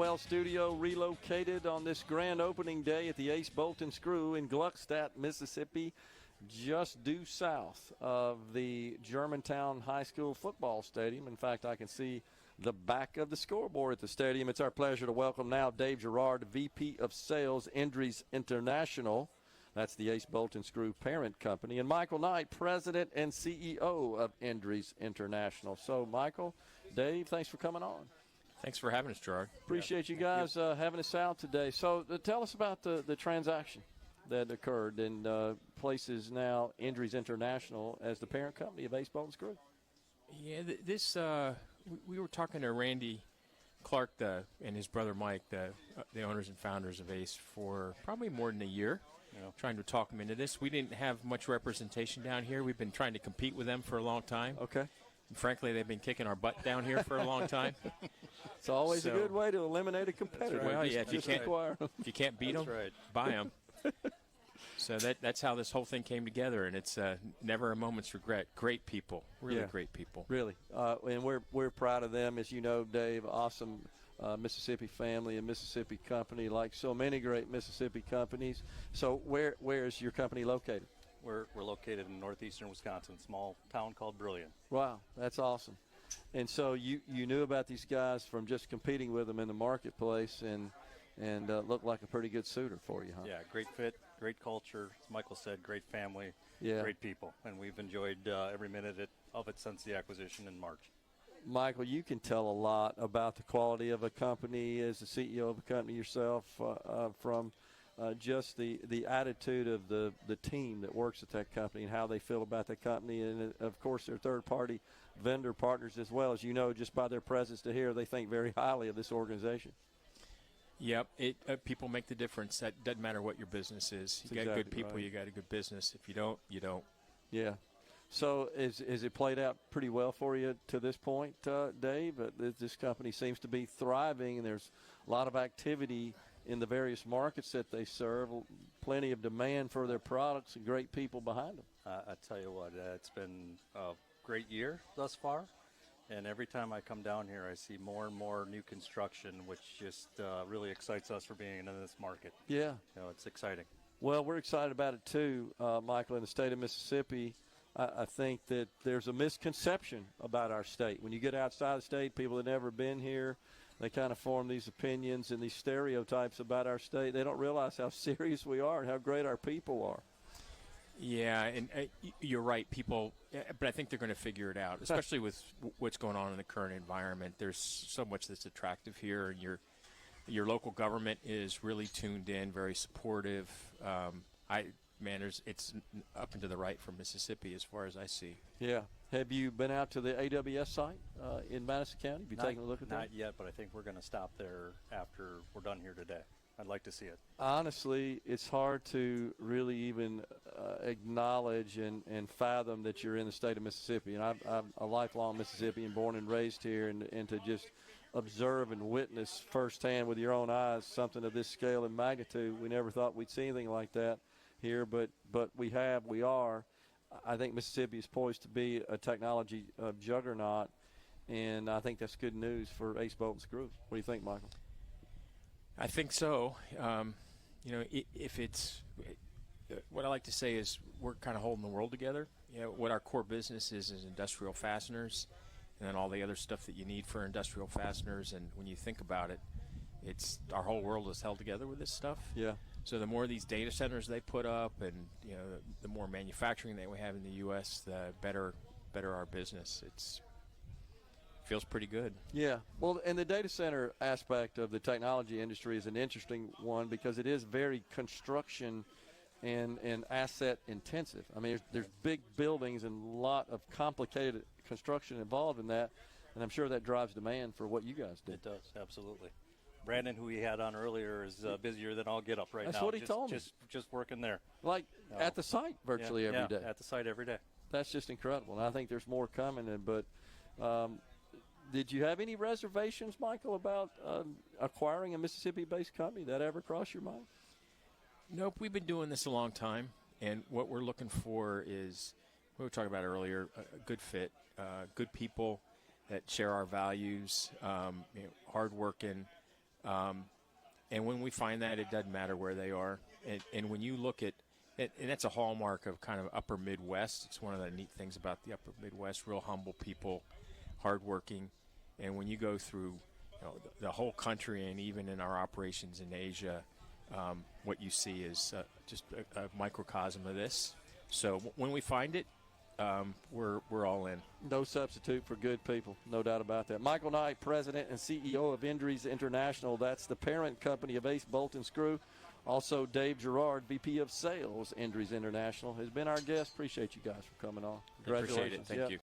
Well, studio relocated on this grand opening day at the Ace Bolt and Screw in Gluckstadt, Mississippi, just due south of the Germantown High School football stadium. In fact, I can see the back of the scoreboard at the stadium. It's our pleasure to welcome now Dave Gerard, VP of Sales, Endries International. That's the Ace Bolt and Screw parent company. And Michael Knight, President and CEO of Endries International. So, Michael, Dave, thanks for coming on. Thanks for having us, Gerard. Appreciate you guys having us out today. So tell us about the transaction that occurred and places now Endries International as the parent company of Ace Bolt and Screw. Yeah, we were talking to Randy Clark and his brother Mike, the owners and founders of Ace, for probably more than a year, trying to talk them into this. We didn't have much representation down here. We've been trying to compete with them for a long time. Okay. And frankly, they've been kicking our butt down here for a long time. It's always a good way to eliminate a competitor. Right. Well, yeah, if you can't beat them, buy them. So that's how this whole thing came together, and it's never a moment's regret. Great people, really great people. Really, and we're proud of them. As you know, Dave, awesome Mississippi family and Mississippi company, like so many great Mississippi companies. So where is your company located? We're located in northeastern Wisconsin, small town called Brilliant. Wow, that's awesome. And so you knew about these guys from just competing with them in the marketplace and looked like a pretty good suitor for you, huh? Yeah, great fit, great culture. As Michael said, great family, yeah. Great people. And we've enjoyed every minute of it since the acquisition in March. Michael, you can tell a lot about the quality of a company as the CEO of a company yourself from just the attitude of the team that works at that company and how they feel about that company. And, of course, their third-party vendor partners as well. As you know, just by their presence to here, they think very highly of this organization. Yep, people make the difference. That doesn't matter what your business is. You got good people, you got a good business. If you don't, you don't. Yeah. So is it played out pretty well for you to this point, Dave? This company seems to be thriving, and there's a lot of activity in the various markets that they serve, plenty of demand for their products and great people behind them. I tell you what, it's been a great year thus far, and every time I come down here I see more and more new construction, which just really excites us for being in this market. Yeah. It's exciting. Well, we're excited about it too, Michael, in the state of Mississippi. I think that there's a misconception about our state. When you get outside the state, people that have never been here, they kind of form these opinions and these stereotypes about our state. They don't realize how serious we are and how great our people are. Yeah, and you're right, people, but I think they're going to figure it out, especially with what's going on in the current environment. There's so much that's attractive here, and your local government is really tuned in, very supportive. It's up and to the right from Mississippi as far as I see. Yeah. Have you been out to the AWS site in Madison County? Have you taken a look at that? Not yet, but I think we're going to stop there after we're done here today. I'd like to see it. Honestly, it's hard to really even acknowledge and fathom that you're in the state of Mississippi. And I'm a lifelong Mississippian, born and raised here, and to just observe and witness firsthand with your own eyes something of this scale and magnitude. We never thought we'd see anything like that here, but we are. I think Mississippi is poised to be a technology juggernaut, and I think that's good news for Ace Bolt and Screw. What do you think, Michael? I think so. If it's what I like to say is we're kind of holding the world together. What our core business is industrial fasteners, and then all the other stuff that you need for industrial fasteners. And when you think about it, it's our whole world is held together with this stuff. Yeah. So the more these data centers they put up, and the more manufacturing that we have in the U.S., the better our business. Feels pretty good. Yeah. Well, and the data center aspect of the technology industry is an interesting one because it is very construction and asset intensive. I mean, there's big buildings and a lot of complicated construction involved in that, and I'm sure that drives demand for what you guys do. It does, absolutely. Brandon, who we had on earlier, is busier than I'll get up right now. That's what he told me. Just working there. Like at the site virtually every day. At the site every day. That's just incredible, and I think there's more coming. But did you have any reservations, Michael, about acquiring a Mississippi-based company? That ever cross your mind? Nope. We've been doing this a long time, and what we're looking for is, what we were talking about earlier, a good fit, good people that share our values, hardworking, And when we find that, it doesn't matter where they are. And when you look at it, and that's a hallmark of kind of upper Midwest. It's one of the neat things about the upper Midwest, real humble people, hardworking. And when you go through the whole country and even in our operations in Asia, what you see is just a microcosm of this. So when we find it, we're all in. No substitute for good people, no doubt about that. Michael Knight, President and CEO of Endries International. That's the parent company of Ace Bolt and Screw. Also, Dave Gerard, VP of Sales, Endries International, has been our guest. Appreciate you guys for coming on. Congratulations. Appreciate it. Thank you.